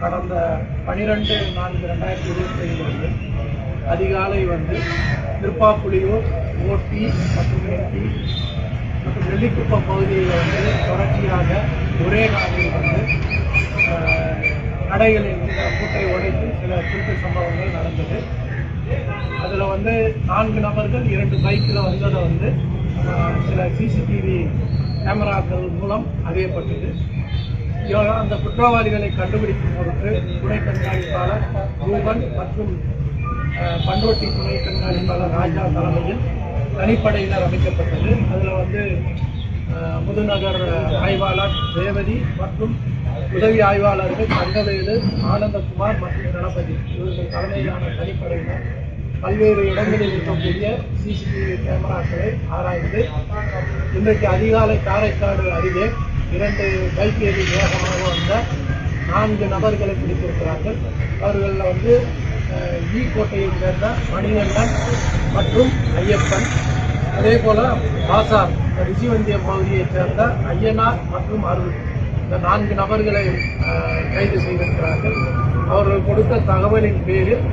கடந்த 12/4/2025 அதிகாலை திருப்பாப்புலியூர், ஓட்டி மற்றும் என்டி மற்றும் நெல்லிக்குப்பம் பகுதியில் தொடர்ச்சியாக ஒரே நாளில் கடைகளில் பூட்டை உடைத்து சில திருட்டு சம்பவங்கள் நடந்தது. அதில் 4 நபர்கள் 2 பைக்கில் வந்ததை சில சிசிடிவி கேமராக்கள் மூலம் அறியப்பட்டது. அந்த குற்றவாளிகளை கண்டுபிடிக்கும் பொருட்டு துணை கண்காணிப்பாளர் ரூபன் மற்றும் பண்டோட்டி துணை கண்காணிப்பாளர் ராஜா தலைமையில் தனிப்படையினர் அமைக்கப்பட்டது. அதில் முதுநகர் ஆய்வாளர் ரேவதி மற்றும் உதவி ஆய்வாளர்கள் தங்கவேலு, ஆனந்தகுமார் மற்றும் கணபதி இவர்கள் தலைமையிலான தனிப்படையினர் பல்வேறு இடங்களில் இருக்கக்கூடிய சிசிடிவி கேமராக்களை ஆராய்ந்து இன்றைக்கு அதிகாலை காரைக்காடு அருகே 2 பைக் ஏறி வேகமாக வந்த 4 நபர்களை பிடித்திருக்கிறார்கள். அவர்களில் ஈக்கோட்டையைச் சேர்ந்த மணிகண்டன் மற்றும் ஐயப்பன், அதே போல பாசார் ரிஷிவந்தியம் பகுதியைச் சேர்ந்த ஐயனார் மற்றும் அருள், இந்த 4 நபர்களை கைது செய்திருக்கிறார்கள். அவர்கள் கொடுத்த தகவலின் பேரில்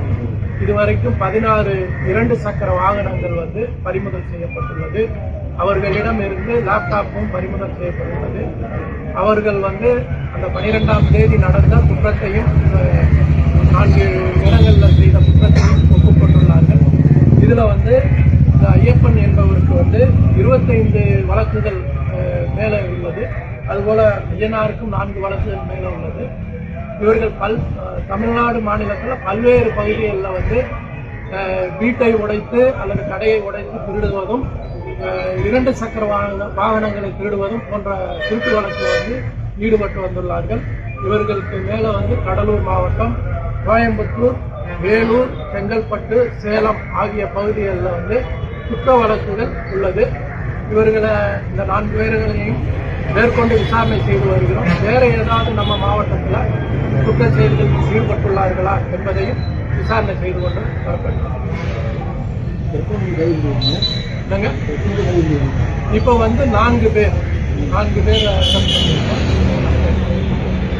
இதுவரைக்கும் 16 2 சக்கர வாகனங்கள் பறிமுதல் செய்யப்பட்டுள்ளது. அவர்களிடம் இருந்து லேப்டாப்பும் பறிமுதல் செய்யப்பட்டுள்ளது. அவர்கள் அந்த 12ஆம் தேதி நடந்த குற்றத்தையும் 4 இடங்களில் செய்த குற்றத்தையும் ஒப்புக்கொண்டுள்ளார்கள். இதில் இந்த ஐயப்பன் என்பவருக்கு 25 வழக்குகள் மேலே உள்ளது. அதுபோல ஐயனாருக்கும் 4 வழக்குகள் மேலே உள்ளது. இவர்கள் தமிழ்நாடு மாநிலத்தில் பல்வேறு பகுதிகளில் வீட்டை உடைத்து அல்லது கடையை உடைத்து திருடுவதும் 2 சக்கர வாகனங்களை திருடுவதும் போன்ற திருட்டு வழக்கு ஈடுபட்டு வந்துள்ளார்கள். இவர்களுக்கு மேலே கடலூர் மாவட்டம், கோயம்புத்தூர், வேலூர், செங்கல்பட்டு, சேலம் ஆகிய பகுதிகளில் குற்ற வழக்குகள் உள்ளது. இவர்களை இந்த 4 பேர்களையும் மேற்கொண்டு விசாரணை செய்து வருகிறோம். வேறு ஏதாவது நம்ம மாவட்டத்தில் குற்ற செயல்களில் ஈடுபட்டுள்ளார்களா என்பதையும் விசாரணை செய்து கொண்டு வரப்பட்டோம். இப்போ 4 பேர்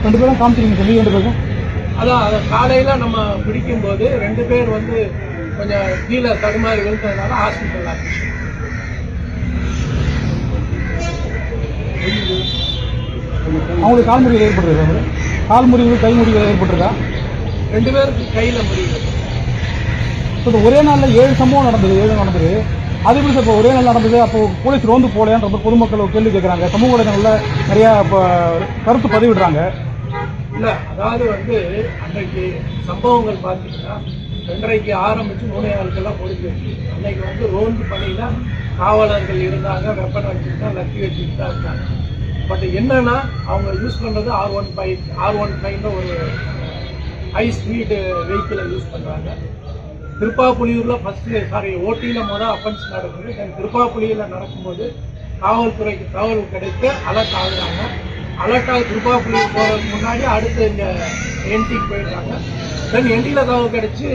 2 பேரும் காமிச்சிருக்கீங்க. அதான் காலையில் நம்ம பிடிக்கும்போது 2 பேர் கொஞ்சம் கீழே தடுமாறி விழுந்ததுனால ஹாஸ்பிட்டல் ஆச்சு. அவங்களுக்கு கால் முறிவு ஏற்பட்டிருக்கா? கால் முறிவு, கை முறிவு ஏற்பட்டிருக்கா? 2 பேருக்கு கையில் முறிவு. இப்போ ஒரே நாளில் 7 சம்பவம் நடந்தது. அது எப்படி சார் இப்போ ஒரே நாள் நடந்தது? அப்போ போலீஸ் ரோந்து போலையான்ற பொதுமக்கள் கேள்வி கேட்குறாங்க. சமூக வலைதளங்களில் நிறையா இப்போ கருத்து பதிவிடுறாங்க. இல்லை, அதாவது அன்றைக்கு சம்பவங்கள் பார்த்தீங்கன்னா 2:30க்கு ஆரம்பித்து 3:30 முடிஞ்சிருச்சு. அன்னைக்கு ரோந்து பணியில் காவலர்கள் இருந்தாங்க, வெப்பன் வச்சுட்டு லக்கி வச்சுட்டு தான் இருந்தாங்க. பட் என்னன்னா அவங்க யூஸ் பண்ணுறது R15 ஒரு ஹை ஸ்பீடு வெஹிக்கிளை யூஸ் பண்ணுறாங்க. திருப்பாப்புலியூரில் ஓட்டியில் அஃபென்ஸ் நடக்குது. திருப்பாப்புலியில் நடக்கும்போது காவல்துறைக்கு தகவல் கிடைத்து அலர்ட் ஆகுறாங்க. அலர்ட் ஆகி திருப்பாப்புலியூர் போகிறதுக்கு முன்னாடி அடுத்து இங்கே என்டிக்கு போயிடுறாங்க. தென் என்டியில் தகவல் கிடைச்சி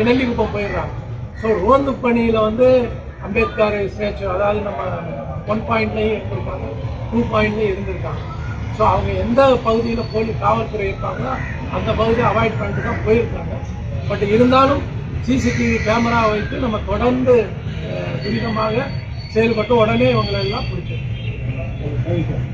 நெல்லிக்குப்பம் போயிடுறாங்க. ஸோ ரோந்து பணியில் அம்பேத்கர் ஸ்டேச்சு, அதாவது நம்ம 1 பாயிண்ட்லையும் இருந்திருக்காங்க, 2 பாயிண்ட்லையும் இருந்திருக்காங்க. ஸோ அவங்க எந்த பகுதியில் காவல்துறை இருக்காங்களோ அந்த பகுதியை அவாய்ட் பண்ணிட்டு தான் போயிருக்காங்க. பட் இருந்தாலும் சிசிடிவி கேமரா வைத்து நம்ம தொடர்ந்து துரிதமாக செயல்பட்டு உடனே இவங்களெல்லாம் பிடிச்சிருக்கோம்.